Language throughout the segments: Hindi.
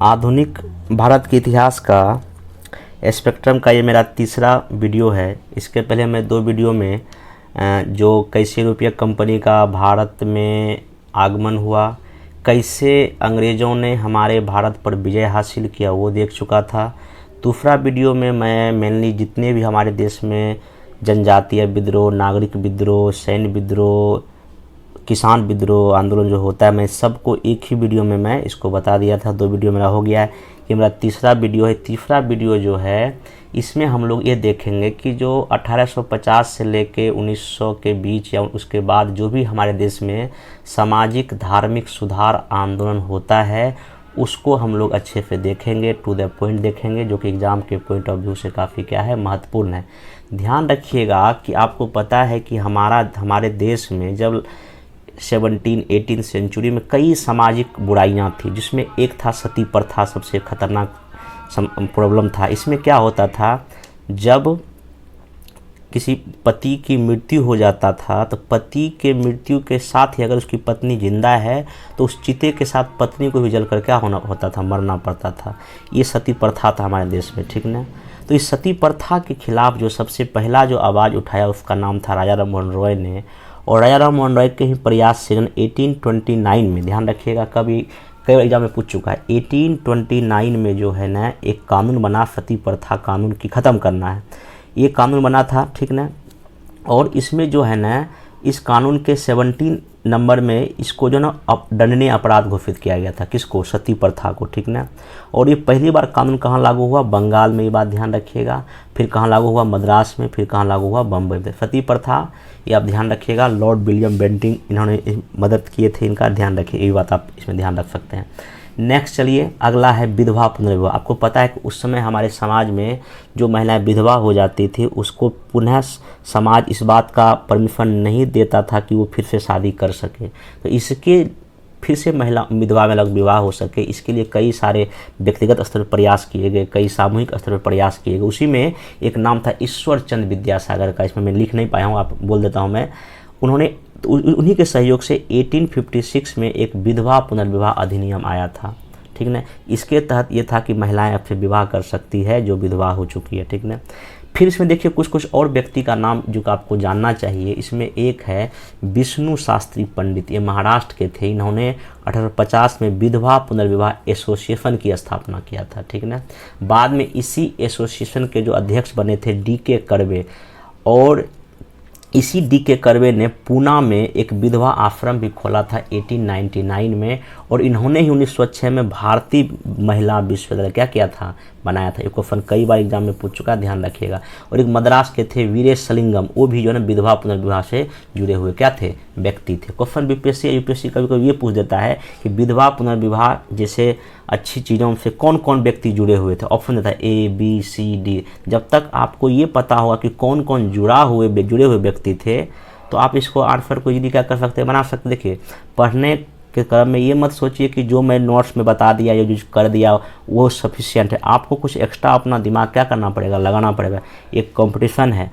आधुनिक भारत के इतिहास का स्पेक्ट्रम का ये मेरा तीसरा वीडियो है। इसके पहले मैं 2 वीडियो में जो कैसे रुपया कंपनी का भारत में आगमन हुआ, कैसे अंग्रेज़ों ने हमारे भारत पर विजय हासिल किया वो देख चुका था। दूसरा वीडियो में मैं मेनली जितने भी हमारे देश में जनजातीय विद्रोह, नागरिक विद्रोह, सैन्य विद्रोह, किसान विद्रोह आंदोलन जो होता है, मैं सबको एक ही वीडियो में मैं इसको बता दिया था। 2 वीडियो मेरा हो गया है, ये मेरा तीसरा वीडियो है। तीसरा वीडियो जो है इसमें हम लोग ये देखेंगे कि जो 1850 से लेके 1900 के बीच या उसके बाद जो भी हमारे देश में सामाजिक धार्मिक सुधार आंदोलन होता है उसको हम लोग अच्छे से देखेंगे, टू द पॉइंट देखेंगे, जो कि एग्ज़ाम के पॉइंट ऑफ व्यू से काफ़ी क्या है महत्वपूर्ण है। ध्यान रखिएगा कि आपको पता है कि हमारे देश में जब 17-18 सेंचुरी में कई सामाजिक बुराइयां थी, जिसमें एक था सती प्रथा, सबसे खतरनाक प्रॉब्लम था। इसमें क्या होता था, जब किसी पति की मृत्यु हो जाता था तो पति के मृत्यु के साथ ही अगर उसकी पत्नी जिंदा है तो उस चिते के साथ पत्नी को भी जलकर क्या होता था, मरना पड़ता था। ये सती प्रथा था हमारे देश में, ठीक ना। तो इस सती प्रथा के खिलाफ जो सबसे पहला जो आवाज़ उठाया उसका नाम था राजा राम मोहन रॉय ने। और राजा राम मोहन रॉय के ही प्रयास से 1829 में, ध्यान रखिएगा, कभी कई एग्जाम में पूछ चुका है, 1829 में जो है ना एक कानून बना, सती प्रथा कानून की ख़त्म करना है, ये कानून बना था, ठीक ना। और इसमें जो है ना इस कानून के 17 नंबर में इसको जो ना दंडनीय अपराध घोषित किया गया था, किसको, सती प्रथा को, ठीक ना। और ये पहली बार कानून कहाँ लागू हुआ, बंगाल में, ये बात ध्यान रखिएगा। फिर कहाँ लागू हुआ, मद्रास में। फिर कहाँ लागू हुआ, बम्बई में। सती प्रथा ये आप ध्यान रखिएगा, लॉर्ड विलियम बेंटिंग इन्होंने मदद किए थे, इनका ध्यान रखिए, ये बात आप इसमें ध्यान रख सकते हैं। नेक्स्ट चलिए, अगला है विधवा पुनर्विवाह। आपको पता है कि उस समय हमारे समाज में जो महिलाएं विधवा हो जाती थी उसको पुनः समाज इस बात का परमिशन नहीं देता था कि वो फिर से शादी कर सके। तो इसके फिर से महिला विधवा में विवाह हो सके, इसके लिए कई सारे व्यक्तिगत स्तर पर प्रयास किए गए, कई सामूहिक स्तर पर प्रयास किए गए। उसी में एक नाम था ईश्वर चंद्र विद्यासागर का, इसमें मैं लिख नहीं पाया हूँ, आप बोल देता हूँ मैं। उन्होंने उन्हीं के सहयोग से 1856 में एक विधवा पुनर्विवाह अधिनियम आया था, ठीक ना। इसके तहत ये था कि महिलाएं अब से विवाह कर सकती है जो विधवा हो चुकी है, ठीक ना। फिर इसमें देखिए कुछ और व्यक्ति का नाम जो आपको जानना चाहिए। इसमें एक है विष्णु शास्त्री पंडित, ये महाराष्ट्र के थे। इन्होंने 1850 में विधवा पुनर्विवाह एसोसिएशन की स्थापना किया था, ठीक ना। बाद में इसी एसोसिएशन के जो अध्यक्ष बने थे D.K. कर्वे, और इसी D.K. कर्वे ने पूना में एक विधवा आश्रम भी खोला था 1899 में। और इन्होंने ही 1906 में भारतीय महिला विश्वविद्यालय क्या किया था, बनाया था। ये क्वेश्चन कई बार एग्जाम में पूछ चुका है, ध्यान रखिएगा। और एक मद्रास के थे वीरेशलिंगम, वो भी जो है विधवा पुनर्विवाह से जुड़े हुए क्या थे, व्यक्ति थे। क्वेश्चन बीपीएससी या यूपीएससी कभी कभी ये पूछ देता है कि विधवा पुनर्विवाह जैसे अच्छी चीज़ों से कौन कौन व्यक्ति जुड़े हुए थे। ऑप्शन देता है ABCD। जब तक आपको ये पता होगा कि कौन कौन जुड़े हुए व्यक्ति थे तो आप इसको आंसर को यदि क्या कर सकते हैं, बना सकते। देखिए, पढ़ने के क्रम में ये मत सोचिए कि जो मैं नोट्स में बता दिया या जो कर दिया वो सफिशिएंट है। आपको कुछ एक्स्ट्रा अपना दिमाग क्या करना पड़ेगा, लगाना पड़ेगा। एक कंपटीशन है,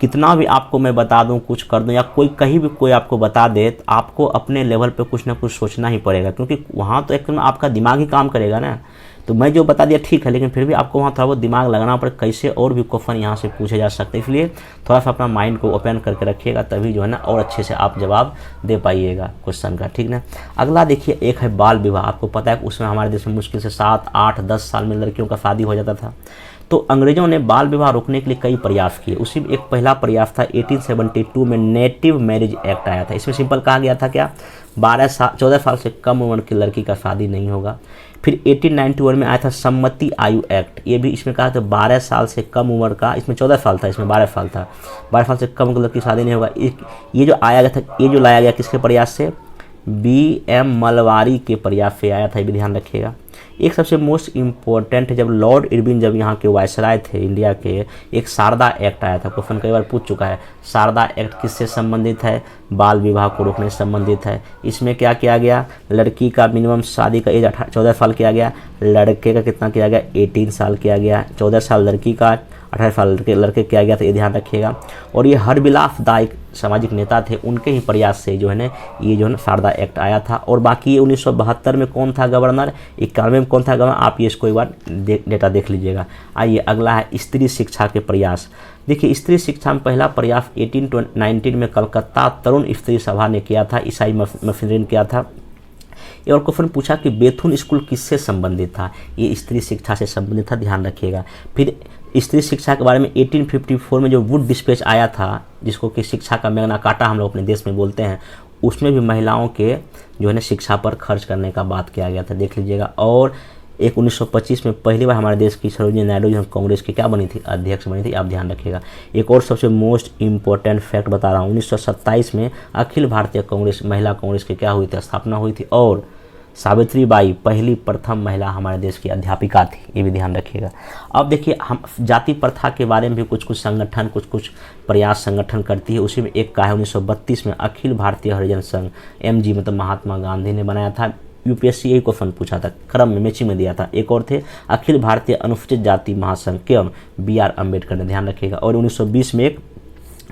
कितना भी आपको मैं बता दूं, कुछ कर दूं, या कोई कहीं भी कोई आपको बता दे, तो आपको अपने लेवल पे कुछ ना कुछ सोचना ही पड़ेगा, क्योंकि वहाँ तो एकदम आपका दिमाग ही काम करेगा ना। तो मैं जो बता दिया ठीक है, लेकिन फिर भी आपको वहाँ थोड़ा बहुत दिमाग लगाना पड़े, कैसे और भी क्वेश्चन यहाँ से पूछे जा सकते हैं। इसलिए थोड़ा सा अपना माइंड को ओपन करके रखिएगा, तभी जो है ना और अच्छे से आप जवाब दे पाइएगा क्वेश्चन का, ठीक ना। अगला देखिए, एक है बाल विवाह। आपको पता है कि उसमें हमारे देश में मुश्किल से 7, 8, 10 साल में लड़कियों का शादी हो जाता था। तो अंग्रेजों ने बाल विवाह रोकने के लिए कई प्रयास किए। उसी में एक पहला प्रयास था 1872 में नेटिव मैरिज एक्ट आया था। इसमें सिंपल कहा गया था क्या, 14 साल से कम उम्र की लड़की का शादी नहीं होगा। फिर 1891 में आया था सम्मति आयु एक्ट, ये भी इसमें कहा था 12 साल से कम उम्र का, इसमें 14 साल था, इसमें 12 साल था, 12 साल से कम उम्र की शादी नहीं होगा। ये जो आया गया था, ये जो लाया गया किसके प्रयास से, B.M. मलवारी के प्रयास से आया था, ये भी ध्यान रखिएगा। एक सबसे मोस्ट इम्पोर्टेंट है, जब लॉर्ड इरविन जब यहाँ के वायसराय थे इंडिया के, एक शारदा एक्ट आया था। क्वेश्चन कई बार पूछ चुका है, शारदा एक्ट किससे संबंधित है, बाल विवाह को रोकने से संबंधित है। इसमें क्या किया गया, लड़की का मिनिमम शादी का एज 14 साल किया गया, लड़के का कितना किया गया, 18 साल किया गया। 14 साल लड़की का, 18 साल लड़के किया गया था, ये ध्यान रखिएगा। और ये हरविलास दायक सामाजिक नेता थे, उनके ही प्रयास से जो है ना ये जो है ना शारदा एक्ट आया था। और बाकी ये 1972 में कौन था गवर्नर, 91 में कौन था गवर्नर, आप ये इसको एक बार डेटा देख लीजिएगा। आइए अगला है स्त्री शिक्षा के प्रयास। देखिए स्त्री शिक्षा में पहला प्रयास 1819 में कलकत्ता तरुण स्त्री सभा ने किया था, ईसाई मफिन ने किया था। ये और क्वेश्चन पूछा कि बेथुन स्कूल किससे संबंधित था, ये स्त्री शिक्षा से संबंधित था, ध्यान रखिएगा। फिर स्त्री शिक्षा के बारे में 1854 में जो वुड डिस्पैच आया था, जिसको कि शिक्षा का मैग्ना कार्टा हम लोग अपने देश में बोलते हैं, उसमें भी महिलाओं के जो है ना शिक्षा पर खर्च करने का बात किया गया था, देख लीजिएगा। और एक 1925 में पहली बार हमारे देश की सरोजिनी नायडू जो कांग्रेस की क्या बनी थी, अध्यक्ष बनी थी, आप ध्यान रखिएगा। एक और सबसे मोस्ट इंपॉर्टेंट फैक्ट बता रहा हूँ, 1927 में अखिल भारतीय कांग्रेस महिला कांग्रेस की क्या हुई थी, स्थापना हुई थी। और सावित्रीबाई पहली प्रथम महिला हमारे देश की अध्यापिका थी, ये भी ध्यान रखिएगा। अब देखिए हम जाति प्रथा के बारे में भी कुछ कुछ संगठन कुछ प्रयास संगठन करती है, उसी में एक का है 1932 में अखिल भारतीय हरिजन संघ, MG मतलब महात्मा गांधी ने बनाया था। UPSC यही क्वेश्चन पूछा था, क्रम में मैचिंग में दिया था। एक और थे अखिल भारतीय अनुसूचित जाति महासंघ, कौन, BR अम्बेडकर ने, ध्यान रखिएगा। और 1920 में एक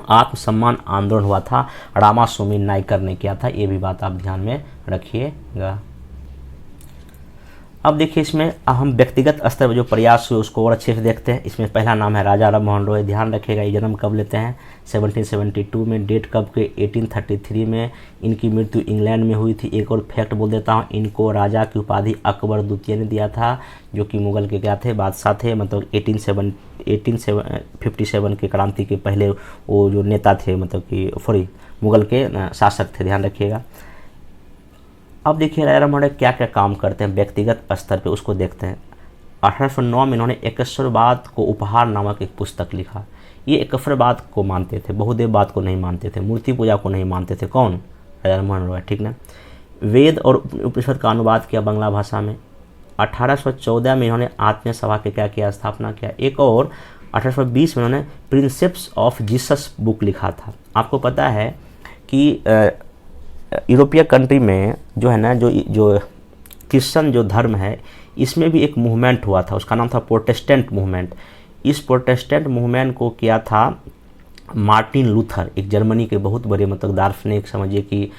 आत्मसम्मान आंदोलन हुआ था, रामास्वामी नायकर ने किया था, ये भी बात आप ध्यान में रखिएगा। अब देखिए इसमें हम व्यक्तिगत स्तर पर जो प्रयास हुए उसको और अच्छे से देखते हैं। इसमें पहला नाम है राजा राम मोहन रॉय, ध्यान रखिएगा। ये जन्म कब लेते हैं, 1772 में, डेट कब के, 1833 में। इनकी मृत्यु इंग्लैंड में हुई थी। एक और फैक्ट बोल देता हूँ, इनको राजा की उपाधि अकबर द्वितीय ने दिया था, जो कि मुगल के क्या थे, बादशाह थे, मतलब 1857 के क्रांति के पहले वो जो नेता थे, मतलब कि मुगल के शासक थे, ध्यान रखिएगा। अब देखिए राजा राम मोहन रॉय क्या क्या काम करते हैं व्यक्तिगत स्तर पे, उसको देखते हैं। 1809 में इन्होंने एकेश्वरवाद को उपहार नामक एक पुस्तक लिखा। ये एकेश्वरवाद को मानते थे, बहुदेववाद को नहीं मानते थे, मूर्ति पूजा को नहीं मानते थे। कौन, राजा राम मोहन रॉय, ठीक ना। वेद और उपनिषद का अनुवाद किया बांग्ला भाषा में। 1814 में इन्होंने आत्मीय सभा के क्या किया, स्थापना किया। एक और 1820 में इन्होंने प्रिंसिप्स ऑफ जीसस बुक लिखा था। आपको पता है कि यूरोपीय कंट्री में जो है ना, जो क्रिश्चियन जो धर्म है, इसमें भी एक मूवमेंट हुआ था, उसका नाम था प्रोटेस्टेंट मूवमेंट। इस प्रोटेस्टेंट मूवमेंट को किया था मार्टिन लूथर, एक जर्मनी के बहुत बड़े मतलब दार्शनिक, समझिए कि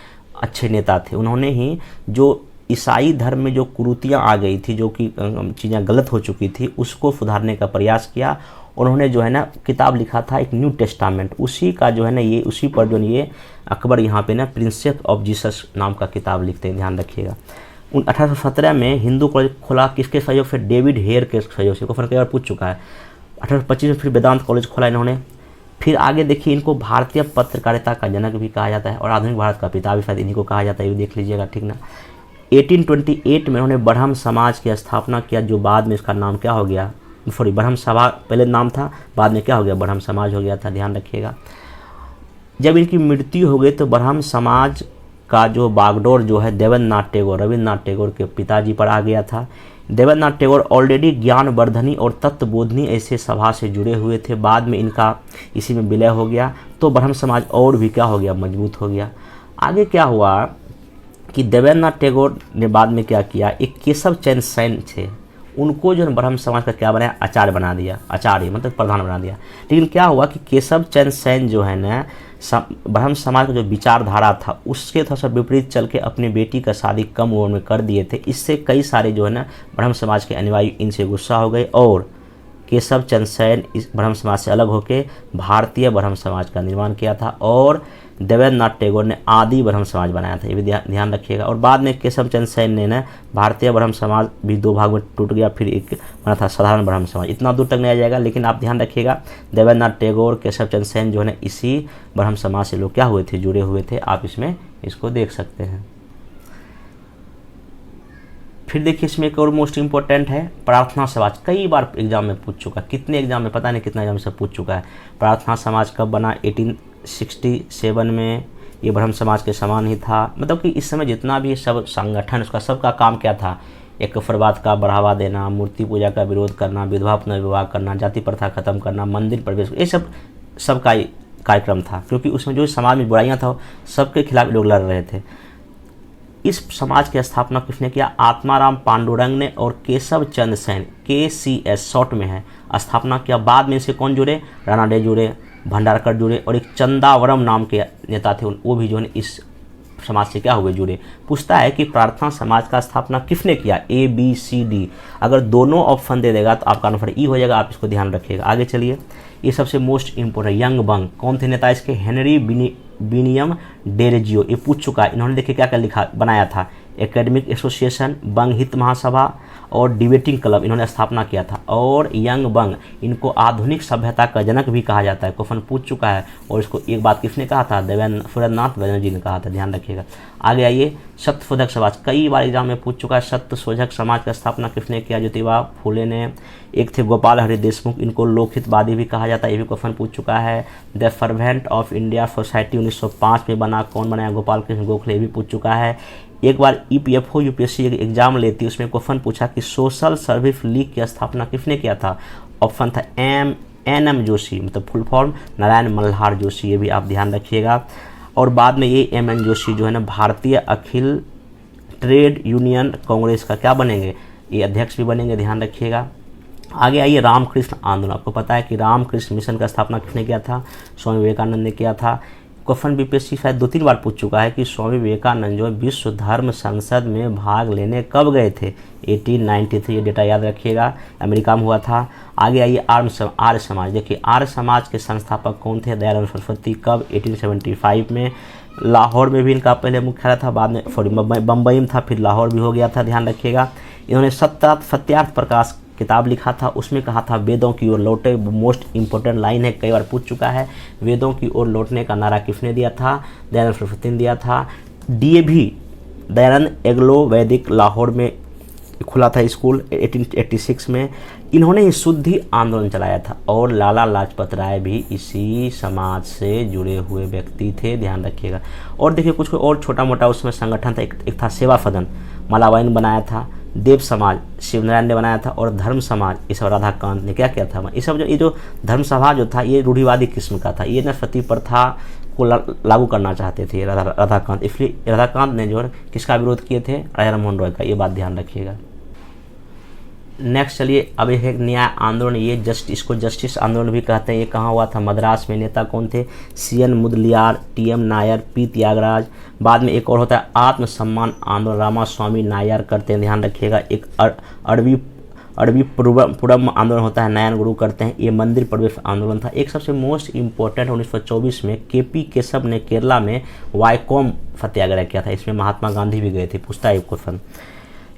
अच्छे नेता थे। उन्होंने ही जो ईसाई धर्म में जो कुरीतियाँ आ गई थी, जो कि चीज़ें गलत हो चुकी थी, उसको सुधारने का प्रयास किया। उन्होंने जो है ना किताब लिखा था एक न्यू टेस्टामेंट, उसी का जो है ना ये उसी पर जो ये अकबर यहाँ पे ना प्रिंसिप ऑफ जीसस नाम का किताब लिखते हैं, ध्यान रखिएगा। 1817 में हिंदू कॉलेज खोला, किसके सहयोग से, डेविड हेयर के सहयोग से, क्वेश्चन कई बार पूछ चुका है। 1825 में फिर वेदांत कॉलेज खोला इन्होंने। फिर आगे देखिए इनको भारतीय पत्रकारिता का जनक भी कहा जाता है और आधुनिक भारत का पिता भी शायद इन्हीं को कहा जाता है, ये भी देख लीजिएगा, ठीक ना। 1828 में उन्होंने ब्रह्म समाज की स्थापना किया, जो बाद में इसका नाम क्या हो गया, ब्रह्म सभा पहले नाम था, बाद में क्या हो गया, ब्रह्म समाज हो गया था, ध्यान रखिएगा। जब इनकी मृत्यु हो गई तो ब्रह्म समाज का जो बागडोर जो है देवेंद्रनाथ टैगोर, रविन्द्रनाथ टैगोर के पिताजी पर आ गया था। देवेंद्रनाथ टैगोर ऑलरेडी ज्ञानवर्धनी और तत्वबोधनी ऐसे सभा से जुड़े हुए थे, बाद में इनका इसी में विलय हो गया, तो ब्रह्म समाज और भी क्या हो गया, मजबूत हो गया। आगे क्या हुआ कि देवेंद्रनाथ टैगोर ने बाद में क्या किया, एक केशव चंद्र सेन थे, उनको जो ब्रह्म समाज का क्या बनाया, आचार्य बना दिया, आचार्य मतलब प्रधान बना दिया। लेकिन क्या हुआ कि केशव चंद्र सेन जो है ना ब्रह्म समाज का जो विचारधारा था उसके थोड़ा सा विपरीत चल के अपनी बेटी का शादी कम उम्र में कर दिए थे। इससे कई सारे जो है ना ब्रह्म समाज के अनुयायी इनसे गुस्सा हो गए और केशव चंद्र सेन इस ब्रह्म समाज से अलग होकर भारतीय ब्रह्म समाज का निर्माण किया था और देवेंद्रनाथ टैगोर ने आदि ब्रह्म समाज बनाया था, ये भी ध्यान रखिएगा। और बाद में केशव चंद्र सेन ने ना भारतीय ब्रह्म समाज भी दो भाग में टूट गया, फिर एक बना था साधारण ब्रह्म समाज। इतना दूर तक नहीं आ जाएगा, लेकिन आप ध्यान रखिएगा देवेंद्रनाथ टैगोर, केशव चंद्र सेन जो है ना इसी ब्रह्म समाज से लोग क्या हुए थे, जुड़े हुए थे। आप इसमें इसको देख सकते हैं। फिर देखिए इसमें एक और मोस्ट इंपॉर्टेंट है प्रार्थना समाज, कई बार एग्जाम में पूछ चुका है, कितने एग्जाम में पता नहीं कितना एग्जाम से पूछ चुका है। प्रार्थना समाज कब बना, 1867 में। ये ब्रह्म समाज के समान ही था, मतलब कि इस समय जितना भी सब संगठन उसका सबका काम क्या था, एक कफरवाद का बढ़ावा देना, मूर्ति पूजा का विरोध करना, विधवा पुनर्विवाह करना, जाति प्रथा खत्म करना, मंदिर प्रवेश, ये सब का कार्यक्रम था, क्योंकि उसमें जो समाज में बुराइयाँ था सबके खिलाफ लोग लड़ रहे थे। इस समाज की स्थापना किसने किया, आत्माराम पांडुरंग ने और केशव चंद्र सेन, KCS शॉर्ट में है, स्थापना किया। बाद में इसे कौन जुड़े, रानाडे जुड़े, भंडारकर जुड़े, और एक चंदावरम नाम के नेता थे, वो भी जो है इस समाज से क्या हुए, जुड़े। पूछता है कि प्रार्थना समाज का स्थापना किसने किया, ABCD। अगर दोनों ऑप्शन दे देगा तो आपका आंसर ई हो जाएगा, आप इसको ध्यान रखिएगा। आगे चलिए, ये सबसे मोस्ट इंपोर्टेंट, यंग बंग कौन थे नेता इसके, हेनरी विनियम डेरेजियो। ये पूछ चुका है, इन्होंने देखिए क्या क्या लिखा बनाया था, एकेडमिक एसोसिएशन, बंग हित महासभा और डिबेटिंग क्लब इन्होंने स्थापना किया था। और यंग बंग, इनको आधुनिक सभ्यता का जनक भी कहा जाता है, क्वेश्चन पूछ चुका है। और इसको एक बात किसने कहा था, सुरेंद्रनाथ बनर्जी ने कहा था, ध्यान रखिएगा। आगे आइए, सत्यशोधक समाज, कई बार एग्जाम में पूछ चुका है, सत्यशोधक समाज का स्थापना किसने किया, ज्योतिबा फूले ने। एक थे गोपाल हरि देशमुख, इनको लोकहितवादी भी कहा जाता है, ये भी क्वेश्चन पूछ चुका है। The servant of India society 1905 में बना, कौन बनाया, गोपाल कृष्ण गोखले, भी पूछ चुका है। एक बार EPFO UPSC एग्जाम लेती है, उसमें क्वेश्चन पूछा कि सोशल सर्विस लीग की स्थापना किसने किया था, ऑप्शन था NM जोशी, मतलब फुल फॉर्म नारायण मल्हार जोशी, ये भी आप ध्यान रखिएगा। और बाद में ये MN जोशी जो है ना भारतीय अखिल ट्रेड यूनियन कांग्रेस का क्या बनेंगे, ये अध्यक्ष भी बनेंगे, ध्यान रखिएगा। आगे आइए, रामकृष्ण आंदोलन, आपको पता है कि रामकृष्ण मिशन का स्थापना किसने किया था, स्वामी विवेकानंद ने किया था। क्वेश्चन BPSC शायद 2-3 बार पूछ चुका है कि स्वामी विवेकानंद जो विश्व धर्म संसद में भाग लेने कब गए थे, 1893, ये डेटा याद रखिएगा, अमेरिका में हुआ था। आगे आइए, आर्य समाज, देखिए आर्य समाज के संस्थापक कौन थे, दयानंद सरस्वती, कब, 1875 में। लाहौर में भी इनका पहले मुख्यालय था, बाद में बम्बई में था, फिर लाहौर भी हो गया था, ध्यान रखिएगा। इन्होंने सत्यार्थ प्रकाश किताब लिखा था, उसमें कहा था वेदों की ओर लौटे, मोस्ट इंपॉर्टेंट लाइन है, कई बार पूछ चुका है। वेदों की ओर लौटने का नारा किसने दिया था, दयानंद सरस्वती ने दिया था। DAV दयानंद एग्लो वैदिक लाहौर में खुला था स्कूल 1886 में, इन्होंने ही शुद्धि आंदोलन चलाया था। और लाला लाजपत राय भी इसी समाज से जुड़े हुए व्यक्ति थे, ध्यान रखिएगा। और देखिए कुछ और छोटा मोटा उसमें संगठन था, एक था सेवा सदन, मालाबाई ने बनाया था। देव समाज शिवनारायण ने बनाया था। और धर्म समाज इस राधाकांत ने क्या किया था, ये सब ये जो धर्म सभा जो था ये रूढ़िवादी किस्म का था, ये न सती प्रथा को लागू करना चाहते थे राधाकांत, इसलिए राधाकांत ने जो है किसका विरोध किए थे, राजा राममोहन रॉय का, ये बात ध्यान रखिएगा। नेक्स्ट चलिए, अब एक न्याय आंदोलन, ये इसको जस्टिस आंदोलन भी कहते हैं, ये कहाँ हुआ था, मद्रास में। नेता कौन थे, CN Mudaliar, TM Nair, P Tyagaraja. बाद में एक और होता है आत्मसम्मान आंदोलन, रामास्वामी नायर करते हैं, ध्यान रखिएगा। एक अरबी पुरम आंदोलन होता है, नयन गुरु करते हैं, ये मंदिर प्रवेश आंदोलन था। एक सबसे मोस्ट इंपॉर्टेंट 1924 में KP केशव ने केरला में वाइकोम सत्याग्रह किया था, इसमें महात्मा गांधी भी गए थे, पूछता है क्वेश्चन।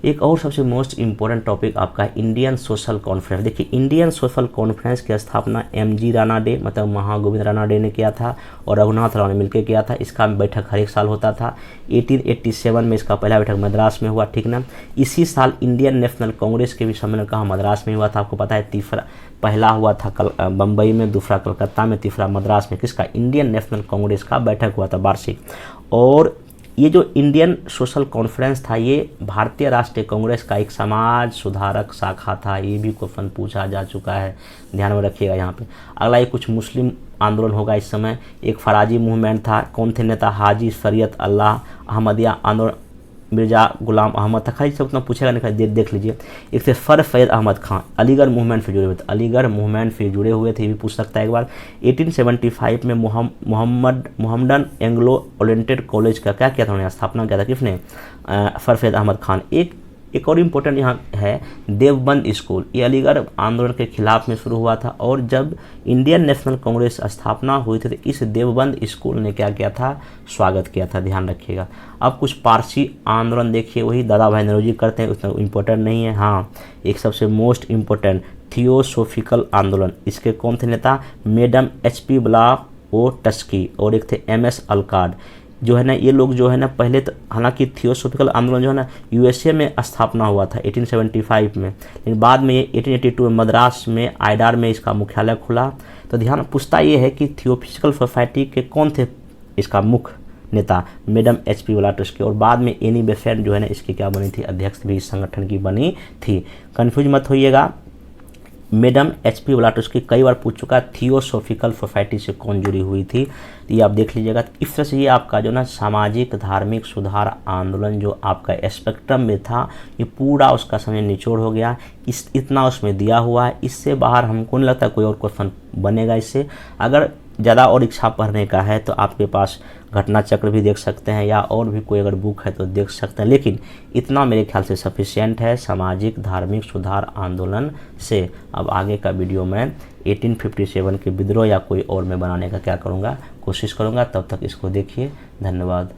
एक और सबसे मोस्ट इंपॉर्टेंट टॉपिक आपका इंडियन सोशल कॉन्फ्रेंस। देखिए इंडियन सोशल कॉन्फ्रेंस की स्थापना MG राणा डे, मतलब महागोविंद राणा डे ने किया था, और रघुनाथ राव ने मिलकर किया था। इसका बैठक हर एक साल होता था। 1887 में इसका पहला बैठक मद्रास में हुआ, ठीक ना। इसी साल इंडियन नेशनल कांग्रेस के भी सम्मेलन कहाँ, मद्रास में हुआ था, आपको पता है। पहला हुआ था बम्बई में, दूसरा कलकत्ता में, तीसरा मद्रास में, किसका, इंडियन नेशनल कांग्रेस का बैठक हुआ था वार्षिक। और ये जो इंडियन सोशल कॉन्फ्रेंस था ये भारतीय राष्ट्रीय कांग्रेस का एक समाज सुधारक शाखा था, ये भी क्वेश्चन पूछा जा चुका है, ध्यान में रखिएगा यहाँ पे। अगला ये कुछ मुस्लिम आंदोलन होगा इस समय। एक फराजी मूवमेंट था, कौन थे नेता, हाजी शरीयत अल्लाह, अहमदिया आंदोलन, मिर्जा गुलाम अहमद था, खाली सब उतना पूछेगा नहीं, देख लीजिए। एक थे सर सैयद अहमद खान, अलीगढ़ मूवमेंट से जुड़े हुए थे, अलीगढ़ मूवमेंट से जुड़े हुए थे, ये भी पूछ सकता है एक बार। 1875 में मोहम्मदन एंग्लो ओरिएंटेड कॉलेज का क्या किया था, उन्होंने स्थापना किया था, किसने, सर सैयद अहमद खान। एक और इम्पोर्टेंट यहाँ है देवबंद स्कूल, ये अलीगढ़ आंदोलन के खिलाफ में शुरू हुआ था, और जब इंडियन नेशनल कांग्रेस स्थापना हुई थी तो इस देवबंद स्कूल ने क्या किया था, स्वागत किया था, ध्यान रखिएगा। अब कुछ पारसी आंदोलन देखिए, वही दादा भाई नौरोजी करते हैं, उतना इम्पोर्टेंट नहीं है। हाँ, एक सबसे मोस्ट इम्पोर्टेंट थियोसोफिकल आंदोलन, इसके कौन थे नेता, मैडम HP ब्लावोट्स्की और एक थे MS अल्काड। जो है ना ये लोग जो है ना पहले तो, हालांकि थियोसोफिकल आंदोलन जो है ना USA में स्थापना हुआ था 1875 में, लेकिन बाद में ये 1882 में मद्रास में आइडार में इसका मुख्यालय खुला। तो ध्यान पूछता ये है कि थियोसोफिकल सोसाइटी के कौन थे इसका मुख्य नेता, मैडम HP ब्लावोट्स्की, और बाद में एनी बेसेंट जो है ना इसकी क्या बनी थी, अध्यक्ष भी इस संगठन की बनी थी। कन्फ्यूज मत होइएगा, मैडम HP ब्लावोट्स्की कई बार पूछ चुका है थियोसोफिकल सोसाइटी से कौन जुड़ी हुई थी, तो ये आप देख लीजिएगा। इस तरह से ये आपका जो ना सामाजिक धार्मिक सुधार आंदोलन जो आपका स्पेक्ट्रम में था ये पूरा उसका समय निचोड़ हो गया, इतना उसमें दिया हुआ है। इससे बाहर हमको नहीं लगता कोई और क्वेश्चन बनेगा इससे। अगर ज़्यादा और इच्छा पढ़ने का है तो आपके पास घटना चक्र भी देख सकते हैं, या और भी कोई अगर बुक है तो देख सकते हैं, लेकिन इतना मेरे ख्याल से सफिशिएंट है सामाजिक धार्मिक सुधार आंदोलन से। अब आगे का वीडियो मैं 1857 के विद्रोह या कोई और मैं बनाने का क्या करूँगा, कोशिश करूँगा। तब तक इसको देखिए। धन्यवाद।